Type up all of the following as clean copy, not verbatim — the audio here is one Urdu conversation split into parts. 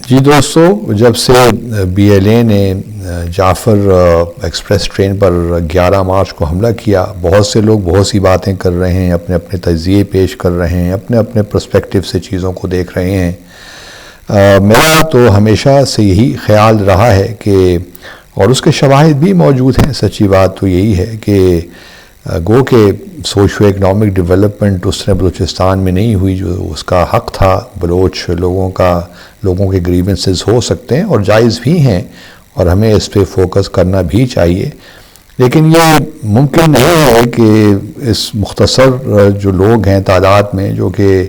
جی دوستو، جب سے بی ایل اے نے جعفر ایکسپریس ٹرین پر 11 مارچ کو حملہ کیا، بہت سے لوگ بہت سی باتیں کر رہے ہیں، اپنے اپنے تجزیے پیش کر رہے ہیں، اپنے اپنے پرسپیکٹیو سے چیزوں کو دیکھ رہے ہیں۔ میرا تو ہمیشہ سے یہی خیال رہا ہے کہ، اور اس کے شواہد بھی موجود ہیں، سچی بات تو یہی ہے کہ گو کہ سوشو اکنامک ڈیولپمنٹ اس نے بلوچستان میں نہیں ہوئی جو اس کا حق تھا۔ بلوچ لوگوں کے گریونسز ہو سکتے ہیں اور جائز بھی ہیں، اور ہمیں اس پہ فوکس کرنا بھی چاہیے، لیکن یہ ممکن نہیں ہے کہ اس مختصر جو لوگ ہیں تعداد میں جو کہ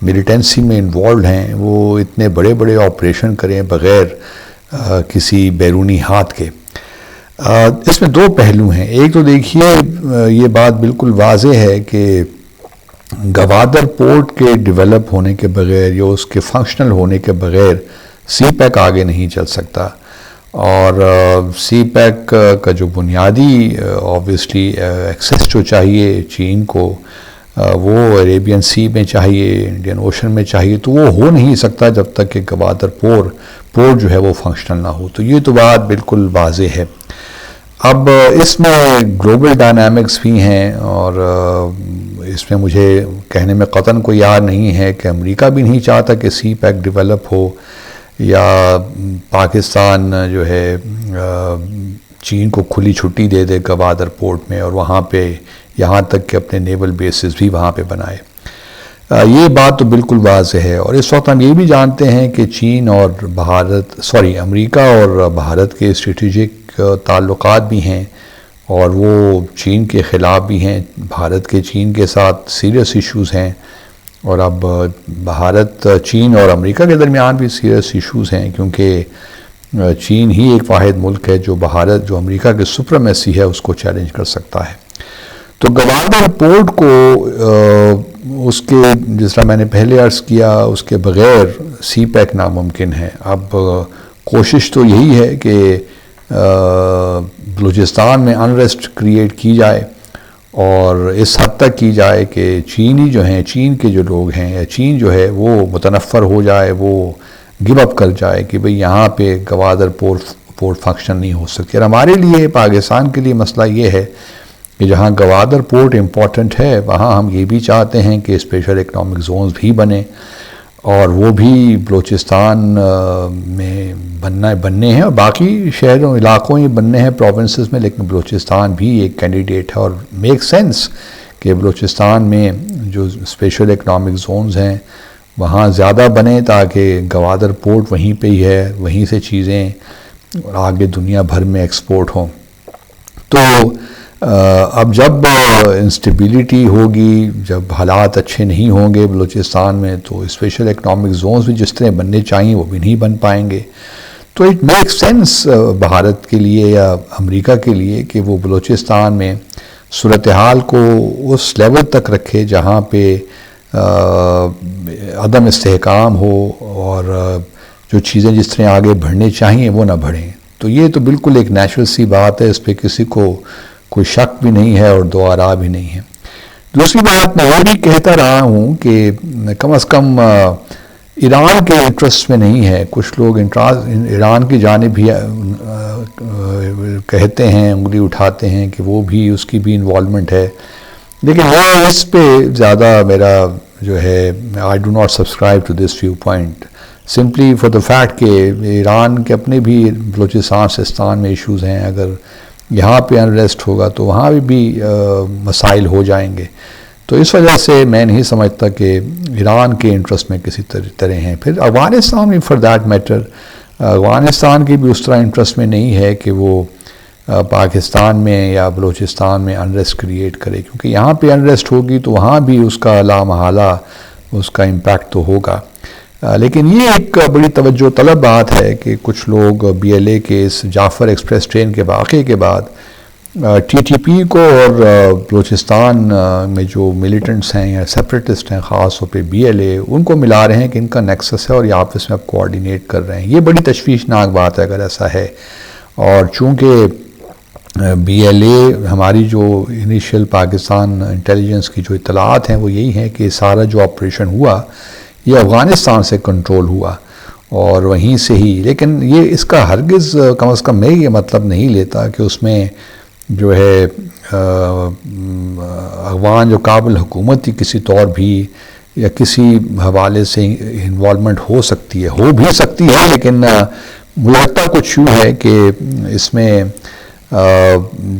ملیٹنسی میں انوالوڈ ہیں، وہ اتنے بڑے بڑے آپریشن کریں بغیر کسی بیرونی ہاتھ کے۔ اس میں دو پہلو ہیں۔ ایک تو دیکھیے، یہ بات بالکل واضح ہے کہ گوادر پورٹ کے ڈیولپ ہونے کے بغیر یا اس کے فنکشنل ہونے کے بغیر سی پیک آگے نہیں چل سکتا، اور سی پیک کا جو بنیادی آبویسلی ایکسیس جو چاہیے چین کو، وہ عربین سی میں چاہیے، انڈین اوشن میں چاہیے، تو وہ ہو نہیں سکتا جب تک کہ گوادر پورٹ جو ہے وہ فنکشنل نہ ہو۔ تو یہ تو بات بالکل واضح ہے۔ اب اس میں گلوبل ڈائنامکس بھی ہیں، اور اس میں مجھے کہنے میں قطعاً کوئی یاد نہیں ہے کہ امریکہ بھی نہیں چاہتا کہ سی پیک ڈیولپ ہو، یا پاکستان جو ہے چین کو کھلی چھٹی دے دے گوادر پورٹ میں، اور وہاں پہ یہاں تک کہ اپنے نیول بیسز بھی وہاں پہ بنائے۔ یہ بات تو بالکل واضح ہے، اور اس وقت ہم یہ بھی جانتے ہیں کہ امریکہ اور بھارت کے اسٹریٹجک تعلقات بھی ہیں، اور وہ چین کے خلاف بھی ہیں۔ بھارت کے چین کے ساتھ سیریس ایشوز ہیں، اور اب بھارت، چین اور امریکہ کے درمیان بھی سیریس ایشوز ہیں، کیونکہ چین ہی ایک واحد ملک ہے جو امریکہ کے سپریمیسی ہے اس کو چیلنج کر سکتا ہے۔ تو گوادر پورٹ کو اس کے، جس طرح میں نے پہلے عرض کیا، اس کے بغیر سی پیک ناممکن ہے۔ اب کوشش تو یہی ہے کہ بلوچستان میں انریسٹ کریٹ کی جائے، اور اس حد تک کی جائے کہ چین کے جو لوگ ہیں، یا چین جو ہے وہ متنفر ہو جائے، وہ گو اپ کر جائے کہ بھئی یہاں پہ گوادر پورٹ فنکشن نہیں ہو سکتی۔ اور ہمارے لیے، پاکستان کے لیے مسئلہ یہ ہے کہ جہاں گوادر پورٹ امپورٹنٹ ہے، وہاں ہم یہ بھی چاہتے ہیں کہ اسپیشل اکنامک زونز بھی بنے، اور وہ بھی بلوچستان میں بننے ہیں، اور باقی شہروں علاقوں میں بننے ہیں، پروونسز میں، لیکن بلوچستان بھی ایک کینڈیڈیٹ ہے، اور میک سینس کہ بلوچستان میں جو اسپیشل اکنامک زونز ہیں وہاں زیادہ بنیں، تاکہ گوادر پورٹ وہیں پہ ہی ہے، وہیں سے چیزیں آگے دنیا بھر میں ایکسپورٹ ہوں۔ تو اب جب انسٹیبلٹی ہوگی، جب حالات اچھے نہیں ہوں گے بلوچستان میں، تو اسپیشل اکنامک زونز بھی جس طرح بننے چاہیے وہ بھی نہیں بن پائیں گے۔ تو اٹ میک سینس بھارت کے لیے یا امریکہ کے لیے کہ وہ بلوچستان میں صورتحال کو اس لیول تک رکھے جہاں پہ عدم استحکام ہو، اور جو چیزیں جس طرح آگے بڑھنے چاہیے وہ نہ بڑھیں۔ تو یہ تو بالکل ایک نیچرل سی بات ہے، اس پہ کسی کو کوئی شک بھی نہیں ہے اور دو آراء بھی نہیں ہے۔ دوسری بات میں یہ بھی کہتا رہا ہوں کہ کم از کم ایران کے انٹرسٹ میں نہیں ہے۔ کچھ لوگ ایران کی جانب بھی کہتے ہیں، انگلی اٹھاتے ہیں کہ وہ بھی، اس کی بھی انوالومنٹ ہے، لیکن وہ اس پہ زیادہ میرا جو ہے I do not subscribe to this viewpoint simply for the fact کہ ایران کے اپنے بھی بلوچستان سستان میں ایشوز ہیں۔ اگر یہاں پہ انریسٹ ہوگا تو وہاں بھی مسائل ہو جائیں گے، تو اس وجہ سے میں نہیں سمجھتا کہ ایران کے انٹرسٹ میں کسی طرح ہیں۔ پھر افغانستان میں فار دیٹ میٹر، افغانستان کی بھی اس طرح انٹرسٹ میں نہیں ہے کہ وہ پاکستان میں یا بلوچستان میں انریسٹ کریٹ کرے، کیونکہ یہاں پہ انریسٹ ہوگی تو وہاں بھی اس کا لامحالہ اس کا امپیکٹ تو ہوگا۔ لیکن یہ ایک بڑی توجہ طلب بات ہے کہ کچھ لوگ بی ایل اے کے اس جعفر ایکسپریس ٹرین کے واقعے کے بعد ٹی ٹی پی کو اور بلوچستان میں جو ملیٹنٹس ہیں یا سیپریٹسٹ ہیں، خاص طور پہ بی ایل اے، ان کو ملا رہے ہیں کہ ان کا نیکسس ہے اور یہ آپس میں اب کوآرڈینیٹ کر رہے ہیں۔ یہ بڑی تشویشناک بات ہے اگر ایسا ہے، اور چونکہ بی ایل اے ہماری جو انیشیل پاکستان انٹیلیجنس کی جو اطلاعات ہیں وہ یہی ہیں کہ سارا جو آپریشن ہوا یہ افغانستان سے کنٹرول ہوا، اور وہیں سے ہی، لیکن یہ اس کا ہرگز کم از کم میں یہ مطلب نہیں لیتا کہ اس میں جو ہے افغان جو قابل حکومت کی کسی طور بھی یا کسی حوالے سے انوالومنٹ ہو سکتی ہے، ہو بھی سکتی ہے، لیکن مجھے لگتا کچھ یوں ہے کہ اس میں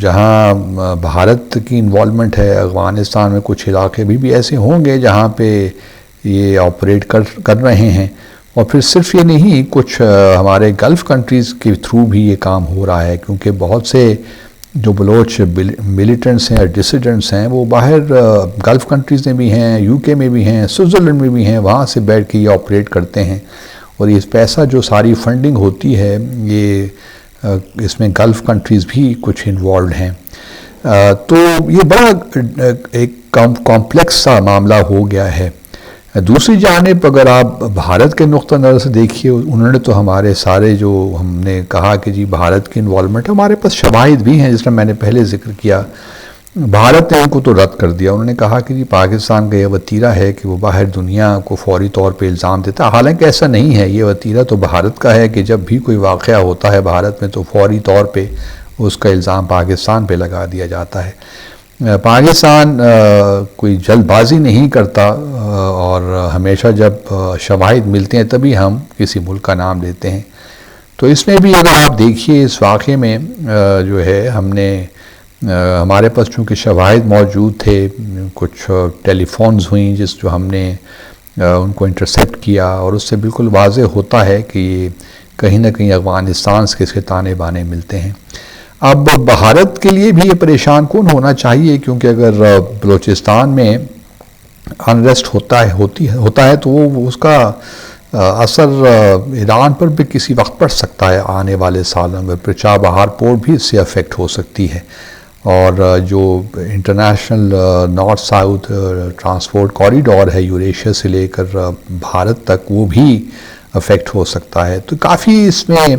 جہاں بھارت کی انوالومنٹ ہے، افغانستان میں کچھ علاقے بھی ایسے ہوں گے جہاں پہ یہ آپریٹ کر رہے ہیں، اور پھر صرف یہ نہیں، کچھ ہمارے گلف کنٹریز کے تھرو بھی یہ کام ہو رہا ہے، کیونکہ بہت سے جو بلوچ ملیٹنٹس ہیں اور ڈسیڈنٹس ہیں وہ باہر گلف کنٹریز میں بھی ہیں، یو کے میں بھی ہیں، سوئٹزرلینڈ میں بھی ہیں، وہاں سے بیٹھ کے یہ آپریٹ کرتے ہیں، اور یہ پیسہ جو ساری فنڈنگ ہوتی ہے یہ اس میں گلف کنٹریز بھی کچھ انوالوڈ ہیں۔ تو یہ بڑا ایک کمپلیکس سا معاملہ ہو گیا ہے۔ دوسری جانب اگر آپ بھارت کے نقطہ نظر سے دیکھیے، انہوں نے تو ہمارے سارے جو ہم نے کہا کہ جی بھارت کی انوالومنٹ ہے، ہمارے پاس شواہد بھی ہیں، جس میں نے پہلے ذکر کیا، بھارت نے ان کو تو رد کر دیا، انہوں نے کہا کہ جی پاکستان کا یہ وتیرہ ہے کہ وہ باہر دنیا کو فوری طور پہ الزام دیتا ہے، حالانکہ ایسا نہیں ہے، یہ وتیرہ تو بھارت کا ہے کہ جب بھی کوئی واقعہ ہوتا ہے بھارت میں تو فوری طور پہ اس کا الزام پاکستان پہ لگا دیا جاتا ہے۔ پاکستان کوئی جلد بازی نہیں کرتا، اور ہمیشہ جب شواہد ملتے ہیں تبھی ہم کسی ملک کا نام لیتے ہیں۔ تو اس میں بھی اگر آپ دیکھیے اس واقعے میں جو ہے ہم نے ہمارے پاس چونکہ شواہد موجود تھے، کچھ ٹیلی فونز ہوئیں جو ہم نے ان کو انٹرسیپٹ کیا، اور اس سے بالکل واضح ہوتا ہے کہ یہ کہیں نہ کہیں افغانستان سے اس کے تانے بانے ملتے ہیں۔ اب بھارت کے لیے بھی یہ پریشان کن ہونا چاہیے، کیونکہ اگر بلوچستان میں انریسٹ ہوتا ہے تو وہ اس کا اثر ایران پر بھی کسی وقت پڑ سکتا ہے، آنے والے سالوں میں پھر چابہار پورٹ بھی اس سے افیکٹ ہو سکتی ہے، اور جو international north south transport corridor ہے یوریشیا سے لے کر بھارت تک، وہ بھی افیکٹ ہو سکتا ہے۔ تو کافی اس میں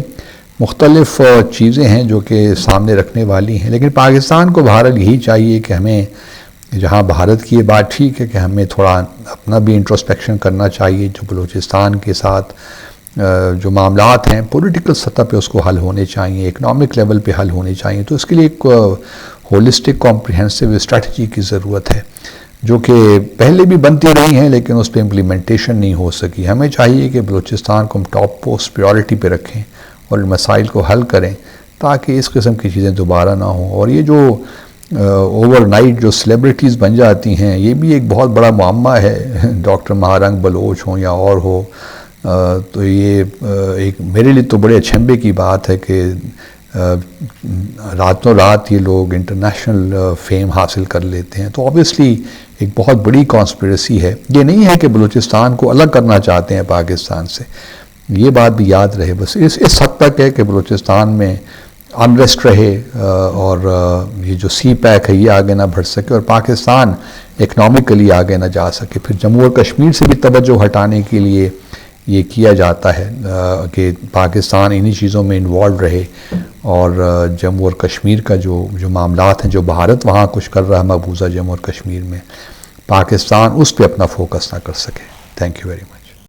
مختلف چیزیں ہیں جو کہ سامنے رکھنے والی ہیں، لیکن پاکستان کو بہرحال یہی چاہیے کہ ہمیں، جہاں بھارت کی یہ بات ٹھیک ہے کہ ہمیں تھوڑا اپنا بھی انٹروسپیکشن کرنا چاہیے، جو بلوچستان کے ساتھ جو معاملات ہیں پولیٹیکل سطح پہ اس کو حل ہونے چاہیے، اکنامک لیول پہ حل ہونے چاہیے، تو اس کے لیے ایک ہولسٹک کمپریہنسو اسٹریٹجی کی ضرورت ہے، جو کہ پہلے بھی بنتی رہی ہیں لیکن اس پہ امپلیمنٹیشن نہیں ہو سکی۔ ہمیں چاہیے کہ بلوچستان کو ہم ٹاپ پوسٹ پریورٹی پہ رکھیں اور مسائل کو حل کریں، تاکہ اس قسم کی چیزیں دوبارہ نہ ہوں۔ اور یہ جو اوور نائٹ جو سیلیبریٹیز بن جاتی ہیں، یہ بھی ایک بہت بڑا معمہ ہے، ڈاکٹر مہارنگ بلوچ ہوں یا اور ہو، تو یہ ایک میرے لیے تو بڑے اچنبھے کی بات ہے کہ راتوں رات یہ لوگ انٹرنیشنل فیم حاصل کر لیتے ہیں، تو آبویسلی ایک بہت بڑی کانسپریسی ہے۔ یہ نہیں ہے کہ بلوچستان کو الگ کرنا چاہتے ہیں پاکستان سے، یہ بات بھی یاد رہے، بس اس حد تک ہے کہ بلوچستان میں انریسٹ رہے، اور یہ جو سی پیک ہے یہ آگے نہ بڑھ سکے، اور پاکستان اکنامکلی آگے نہ جا سکے۔ پھر جموں اور کشمیر سے بھی توجہ ہٹانے کے لیے یہ کیا جاتا ہے کہ پاکستان انہی چیزوں میں انوالو رہے، اور جموں اور کشمیر کا جو معاملات ہیں، جو بھارت وہاں کچھ کر رہا ہے مقبوضہ جموں اور کشمیر میں، پاکستان اس پہ اپنا فوکس نہ کر سکے۔ Thank you very much.